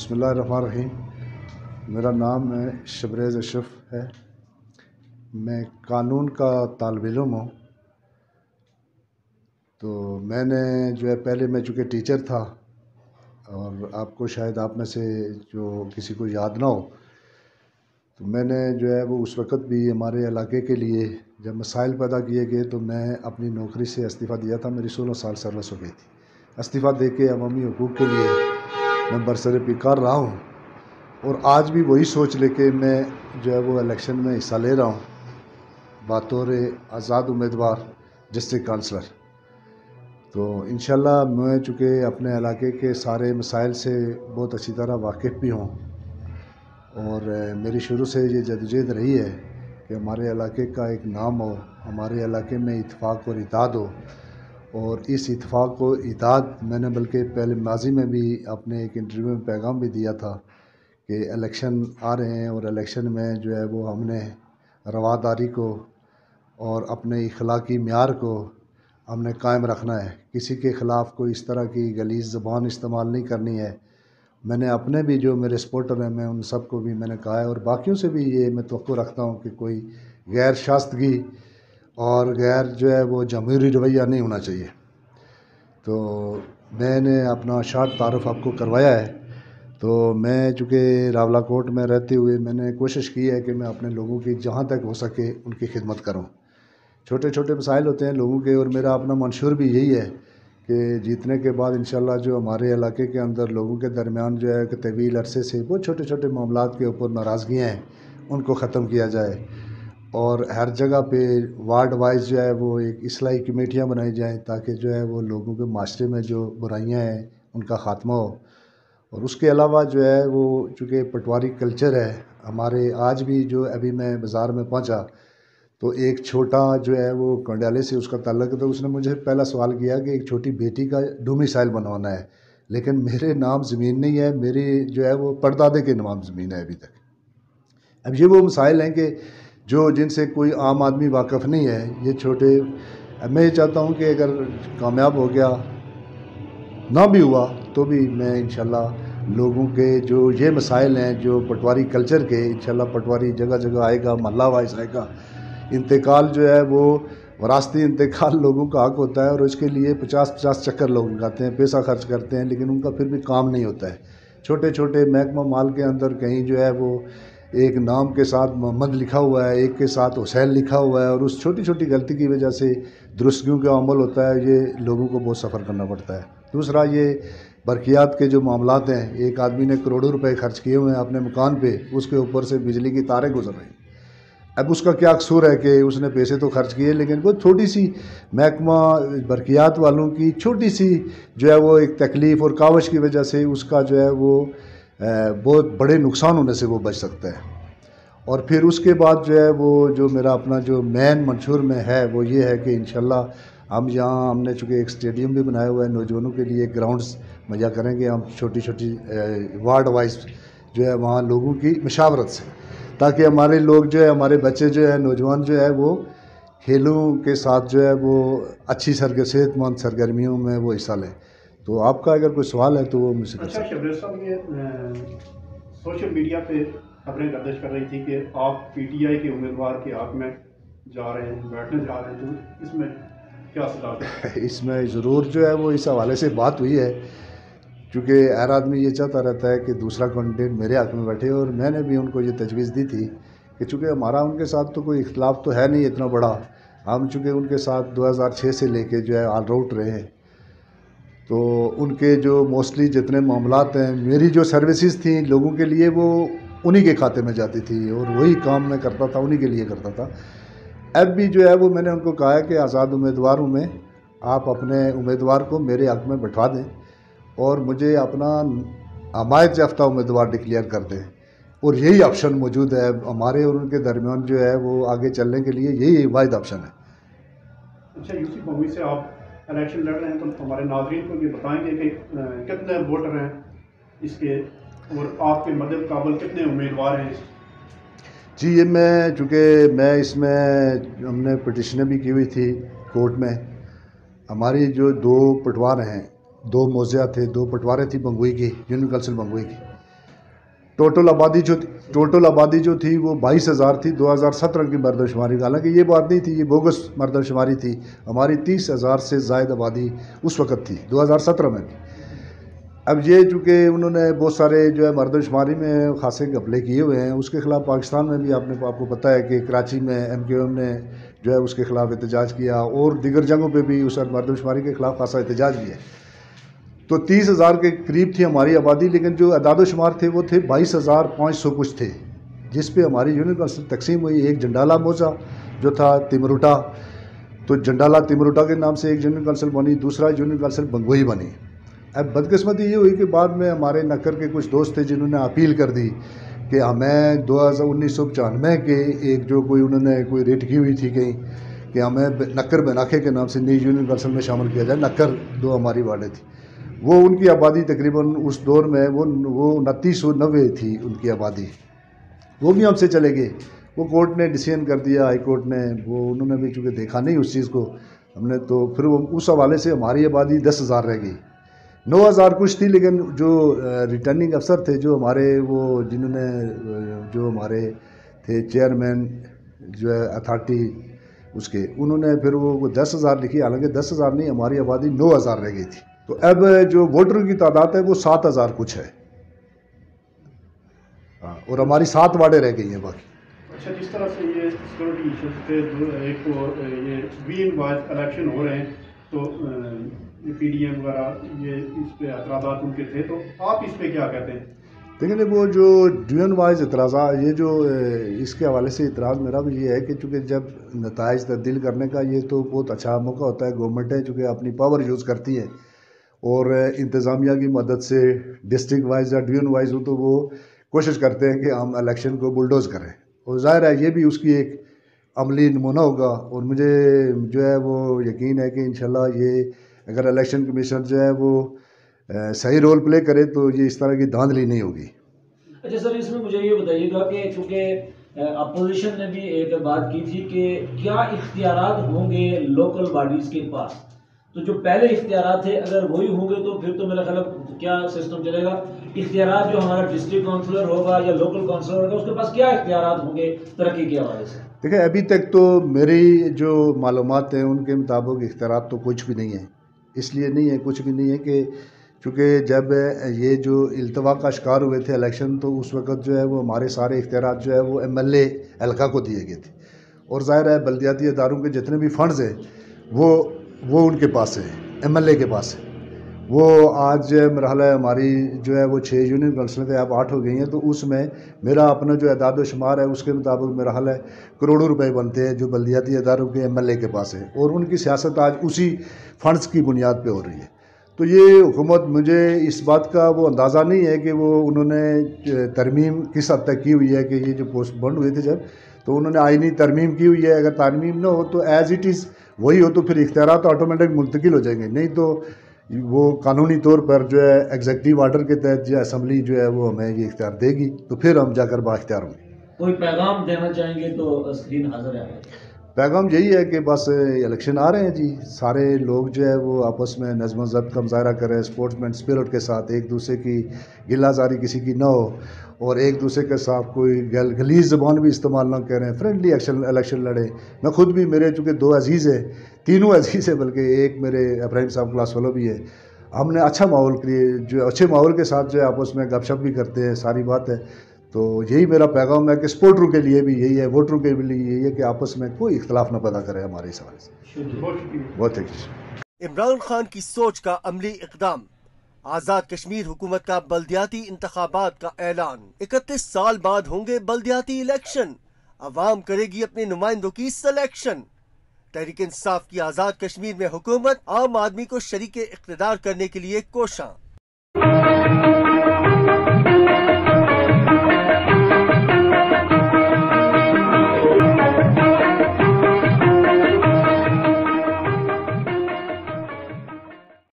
بسم اللہ الرحمن الرحیم۔ میرا نام شبریز اشرف ہے۔ میں قانون کا طالب علم ہوں۔ تو میں نے جو ہے پہلے میں چونکہ ٹیچر تھا، اور آپ کو شاید آپ میں سے جو کسی کو یاد نہ ہو، تو میں نے جو ہے وہ اس وقت بھی ہمارے علاقے کے لیے جب مسائل پیدا کیے گئے تو میں اپنی نوکری سے استعفیٰ دیا تھا۔ میری 16 سال سروس ہو گئی تھی۔ استعفیٰ دے کے عوامی حقوق کے لیے میں برسر پیکار رہا ہوں، اور آج بھی وہی سوچ لے کے میں جو ہے وہ الیکشن میں حصہ لے رہا ہوں بطور آزاد امیدوار ڈسٹرکٹ کانسلر۔ تو انشاءاللہ میں چونکہ اپنے علاقے کے سارے مسائل سے بہت اچھی طرح واقف بھی ہوں، اور میری شروع سے یہ جدوجہد رہی ہے کہ ہمارے علاقے کا ایک نام ہو، ہمارے علاقے میں اتفاق اور اتحاد ہو۔ اور اس اتفاق و اتحاد میں نے بلکہ پہلے ماضی میں بھی اپنے ایک انٹرویو میں پیغام بھی دیا تھا کہ الیکشن آ رہے ہیں، اور الیکشن میں جو ہے وہ ہم نے رواداری کو اور اپنے اخلاقی معیار کو ہم نے قائم رکھنا ہے۔ کسی کے خلاف کوئی اس طرح کی غلیظ زبان استعمال نہیں کرنی ہے۔ میں نے اپنے بھی جو میرے سپورٹر ہیں، میں ان سب کو بھی میں نے کہا ہے، اور باقیوں سے بھی یہ میں توقع رکھتا ہوں کہ کوئی غیر شائستگی اور غیر جو ہے وہ جمہوری رویہ نہیں ہونا چاہیے۔ تو میں نے اپنا شارٹ تعارف آپ کو کروایا ہے۔ تو میں چونکہ راولہ کوٹ میں رہتے ہوئے میں نے کوشش کی ہے کہ میں اپنے لوگوں کی جہاں تک ہو سکے ان کی خدمت کروں۔ چھوٹے چھوٹے مسائل ہوتے ہیں لوگوں کے، اور میرا اپنا منشور بھی یہی ہے کہ جیتنے کے بعد انشاءاللہ جو ہمارے علاقے کے اندر لوگوں کے درمیان جو ہے کہ طویل عرصے سے بہت چھوٹے چھوٹے معاملات کے اوپر ناراضگیاں ہیں، ان کو ختم کیا جائے، اور ہر جگہ پہ وارڈ وائز جو ہے وہ ایک اصلاحی کمیٹیاں بنائی جائیں تاکہ جو ہے وہ لوگوں کے معاشرے میں جو برائیاں ہیں ان کا خاتمہ ہو۔ اور اس کے علاوہ جو ہے وہ چونکہ پٹواری کلچر ہے ہمارے، آج بھی جو ابھی میں بازار میں پہنچا تو ایک چھوٹا جو ہے وہ کنڈیالے سے اس کا تعلق ہے، تو اس نے مجھے پہلا سوال کیا کہ ایک چھوٹی بیٹی کا ڈومیسائل بنوانا ہے، لیکن میرے نام زمین نہیں ہے، میری جو ہے وہ پردادے کے نام زمین ہے ابھی تک۔ اب یہ وہ مسائل ہیں کہ جن سے کوئی عام آدمی واقف نہیں ہے، یہ چھوٹے۔ اب میں یہ چاہتا ہوں کہ اگر کامیاب ہو گیا، نہ بھی ہوا تو بھی میں انشاءاللہ لوگوں کے جو یہ مسائل ہیں جو پٹواری کلچر کے، انشاءاللہ پٹواری جگہ جگہ آئے گا، محلہ وائز آئے گا۔ انتقال جو ہے وہ وراثتی انتقال لوگوں کا حق ہوتا ہے، اور اس کے لیے 50 چکر لوگ لگاتے ہیں، پیسہ خرچ کرتے ہیں، لیکن ان کا پھر بھی کام نہیں ہوتا ہے۔ چھوٹے چھوٹے محکمہ مال کے اندر کہیں جو ہے وہ ایک نام کے ساتھ محمد لکھا ہوا ہے، ایک کے ساتھ حسین لکھا ہوا ہے، اور اس چھوٹی چھوٹی غلطی کی وجہ سے درستگیوں کا عمل ہوتا ہے، یہ لوگوں کو بہت سفر کرنا پڑتا ہے۔ دوسرا یہ برقیات کے جو معاملات ہیں، ایک آدمی نے کروڑوں روپے خرچ کیے ہوئے ہیں اپنے مکان پہ، اس کے اوپر سے بجلی کی تاریں گزر رہی ہیں۔ اب اس کا کیا قصور ہے کہ اس نے پیسے تو خرچ کیے، لیکن وہ چھوٹی سی محکمہ برقیات والوں کی چھوٹی سی جو ہے وہ ایک تکلیف اور کاوش کی وجہ سے اس کا جو ہے وہ بہت بڑے نقصان ہونے سے وہ بچ سکتا ہے۔ اور پھر اس کے بعد جو ہے وہ جو میرا اپنا جو مین منشور میں ہے وہ یہ ہے کہ انشاءاللہ ہم نے چونکہ ایک اسٹیڈیم بھی بنایا ہوا ہے نوجوانوں کے لیے، گراؤنڈز مہیا کریں گے ہم چھوٹی چھوٹی وارڈ وائز جو ہے وہاں لوگوں کی مشاورت سے، تاکہ ہمارے لوگ جو ہے، ہمارے بچے جو ہے، نوجوان جو ہے وہ کھیلوں کے ساتھ جو ہے وہ اچھی صحت مند سرگرمیوں میں وہ حصہ لیں۔ تو آپ کا اگر کوئی سوال ہے تو وہ مجھ سے کر سکتے ہیں۔ اچھا شبریز صاحب، یہ سوشل میڈیا پہ خبریں گردش کر رہی تھی کہ آپ پی ٹی آئی کے امیدوار کے حق میں جا رہے ہیں، بیٹھنے جا رہے ہیں، تو اس میں کیا صلاح ہے؟ اس میں ضرور جو ہے وہ اس حوالے سے بات ہوئی ہے، کیونکہ ہر آدمی یہ چاہتا رہتا ہے کہ دوسرا کینڈیڈیٹ میرے حق میں بیٹھے، اور میں نے بھی ان کو یہ تجویز دی تھی کہ چونکہ ہمارا ان کے ساتھ تو کوئی اختلاف تو ہے نہیں اتنا بڑا، ہم چونکہ ان کے ساتھ 2006 سے لے کے جو ہے آل راؤٹ رہے ہیں، تو ان کے جو موسٹلی جتنے معاملات ہیں، میری جو سروسز تھیں لوگوں کے لیے وہ انہی کے کھاتے میں جاتی تھی، اور وہی کام میں کرتا تھا، انہی کے لیے کرتا تھا۔ اب بھی جو ہے وہ میں نے ان کو کہا ہے کہ آزاد امیدوار ہوں میں، آپ اپنے امیدوار کو میرے حق میں بٹھوا دیں اور مجھے اپنا حمایت یافتہ امیدوار ڈکلیئر کر دیں، اور یہی آپشن موجود ہے ہمارے اور ان کے درمیان جو ہے وہ آگے چلنے کے لیے، یہی واحد آپشن ہے۔ اچھا، یوسف بھوئی سے آپ الیکشن لڑ رہے ہیں، تو ہمارے ناظرین کو یہ بتائیں گے کہ کتنے ووٹر ہیں اس کے، اور آپ کے مد مقابل کتنے امیدوار ہیں؟ جی، یہ میں چونکہ میں اس میں ہم نے پٹیشنیں بھی کی ہوئی تھی کورٹ میں، ہماری جو 2 پٹوار ہیں، 2 موضع تھے، 2 پٹواریں تھیں بنگوئی کی، یونین کونسل بنگوئی کی، ٹوٹل آبادی جو تھی وہ 22,000 تھی 2017 کی مردم شماری. حالانکہ یہ بات نہیں تھی, یہ بوگس مردم شماری تھی. ہماری 30,000 سے زائد آبادی اس وقت تھی 2017 میں بھی. اب یہ چونکہ انہوں نے بہت سارے جو ہے مردم شماری میں خاصے گھپلے کیے ہوئے ہیں, اس کے خلاف پاکستان میں بھی آپ کو پتہ ہے کہ کراچی میں MKM نے جو ہے اس کے خلاف احتجاج کیا, اور دیگر جگہوں پہ بھی اس مردم شماری کے خلاف خاصا احتجاج کیا. تو 30,000 کے قریب تھی ہماری آبادی, لیکن جو اعداد و شمار تھے وہ تھے 22,500 کچھ تھے, جس پہ ہماری یونین کونسل تقسیم ہوئی. ایک جنڈالہ موزہ جو تھا تیمروٹا, تو جنڈالہ تیمروٹا کے نام سے ایک یونین کونسل بنی, دوسرا یونین کونسل بنگوئی بنی. اب بدقسمتی یہ ہوئی کہ بعد میں ہمارے نکر کے کچھ دوست تھے جنہوں نے اپیل کر دی کہ ہمیں 1995 کے ایک جو کوئی انہوں نے کوئی ریٹ کی ہوئی تھی کہیں کہ ہمیں نکر بناکھے کے نام سے نئی یونین کونسل میں شامل کیا جائے. نکر 2 ہماری وارڈیں تھیں, وہ ان کی آبادی تقریباً اس دور میں وہ 2990 تھی ان کی آبادی. وہ بھی ہم سے چلے گئے. وہ کورٹ نے ڈیسیژن کر دیا, ہائی کورٹ نے, وہ انہوں نے بھی چونکہ دیکھا نہیں اس چیز کو ہم نے, تو پھر وہ اس حوالے سے ہماری آبادی 10,000 رہ گئی. 9,000 کچھ تھی, لیکن جو ریٹرننگ افسر تھے جو ہمارے وہ جنہوں نے جو ہمارے تھے چیئرمین جو ہے اتھارٹی اس کے, انہوں نے پھر وہ 10,000 لکھی. حالانکہ 10,000 نہیں, ہماری آبادی 9,000 رہ گئی تھی. تو اب جو ووٹر کی تعداد ہے وہ 7,000 کچھ ہے, اور ہماری 7 وارڈیں رہ گئی ہیں باقی. اچھا, جس طرح سے یہ سیکورٹی ایشوز پہ ایک تو یہ وین وائز الیکشن ہو رہے ہیں, تو PDM وغیرہ یہ اس پہ اعتراضات ان کے تھے, تو آپ اس پہ کیا کہتے ہیں؟ دیکھیں وہ جو ڈیوین وائز اعتراضات, یہ جو اس کے حوالے سے اعتراض میرا بھی یہ ہے کہ چونکہ جب نتائج تبدیل کرنے کا یہ تو بہت اچھا موقع ہوتا ہے. گورنمنٹیں چونکہ اپنی پاور یوز کرتی ہیں اور انتظامیہ کی مدد سے ڈسٹرکٹ وائز یا ڈویژن وائز ہو تو وہ کوشش کرتے ہیں کہ ہم الیکشن کو بلڈوز کریں, اور ظاہر ہے یہ بھی اس کی ایک عملی نمونہ ہوگا. اور مجھے جو ہے وہ یقین ہے کہ انشاءاللہ یہ اگر الیکشن کمیشن جو ہے وہ صحیح رول پلے کرے تو یہ اس طرح کی دھاندلی نہیں ہوگی. اچھا سر, اس میں مجھے یہ بتائیے گا کہ چونکہ اپوزیشن نے بھی ایک بات کی تھی کہ کیا اختیارات ہوں گے لوکل باڈیز کے پاس, تو جو پہلے اختیارات تھے اگر وہی ہوں گے تو پھر تو میرا خیال کیا سسٹم چلے گا. اختیارات جو ہمارا ڈسٹرکٹ کونسلر ہوگا یا لوکل کونسلر ہوگا اس کے پاس کیا اختیارات ہوں گے ترقی کے حوالے سے؟ دیکھیں ابھی تک تو میری جو معلومات ہیں ان کے مطابق اختیارات تو کچھ بھی نہیں ہیں. اس لیے نہیں ہے, کچھ بھی نہیں ہے کہ چونکہ جب یہ جو التوا کا شکار ہوئے تھے الیکشن, تو اس وقت جو ہے وہ ہمارے سارے اختیارات جو ہے وہ MLA حلقہ کو دیے گئے تھے, اور ظاہر ہے بلدیاتی اداروں کے جتنے بھی فنڈز ہیں وہ ان کے پاس ہے, MLA کے پاس ہے. وہ آج مرحلہ ہماری جو ہے وہ 6 یونین کونسلیں تھے, اب 8 ہو گئی ہیں. تو اس میں میرا اپنا جو اعداد و شمار ہے اس کے مطابق مرحلہ کروڑوں روپے بنتے ہیں جو بلدیاتی اداروں کے MLA کے پاس ہے, اور ان کی سیاست آج اسی فنڈز کی بنیاد پہ ہو رہی ہے. تو یہ حکومت, مجھے اس بات کا وہ اندازہ نہیں ہے کہ وہ انہوں نے ترمیم کس حد تک کی ہوئی ہے, کہ یہ جو پوسٹ بند ہوئے تھے جب, تو انہوں نے آئینی ترمیم کی ہوئی ہے. اگر ترمیم نہ ہو تو ایز اٹ از وہی ہو تو پھر اختیارات آٹومیٹک منتقل ہو جائیں گے, نہیں تو وہ قانونی طور پر جو ہے ایگزیکٹو آرڈر کے تحت جو اسمبلی جو ہے وہ ہمیں یہ اختیار دے گی, تو پھر ہم جا کر با اختیار ہوں گے. کوئی پیغام دینا چاہیں گے تو اسکرین حاضر ہے. پیغام یہی ہے کہ بس الیکشن آ رہے ہیں جی, سارے لوگ جو ہے وہ آپس میں نظم و ضبط کا مظاہرہ کریں, اسپورٹس مین اسپرٹ کے ساتھ, ایک دوسرے کی غلہ زاری کسی کی نہ ہو, اور ایک دوسرے کے ساتھ کوئی غلیظ زبان بھی استعمال نہ کریں, فرینڈلی الیکشن لڑیں. میں خود بھی, میرے چونکہ 2 عزیز ہیں, تینوں عزیز ہیں بلکہ, ایک میرے ابراہیم صاحب کلاس فیلو بھی ہے. ہم نے اچھا ماحول جو اچھے ماحول کے ساتھ جو ہے آپس میں گپ شپ بھی کرتے ہیں, ساری بات ہے. تو یہی میرا پیغام ہے کہ سپورٹروں کے لیے بھی یہی ہے, ووٹروں کے لیے یہی ہے کہ آپس میں کوئی اختلاف نہ پیدا کرے ہمارے اس حوالے سے. بہت عمران خان کی سوچ کا عملی اقدام, آزاد کشمیر حکومت کا بلدیاتی انتخابات کا اعلان. 31 سال بعد ہوں گے بلدیاتی الیکشن, عوام کرے گی اپنے نمائندوں کی سلیکشن. تحریک انصاف کی آزاد کشمیر میں حکومت عام آدمی کو شریک اقتدار کرنے کے لیے کوشاں.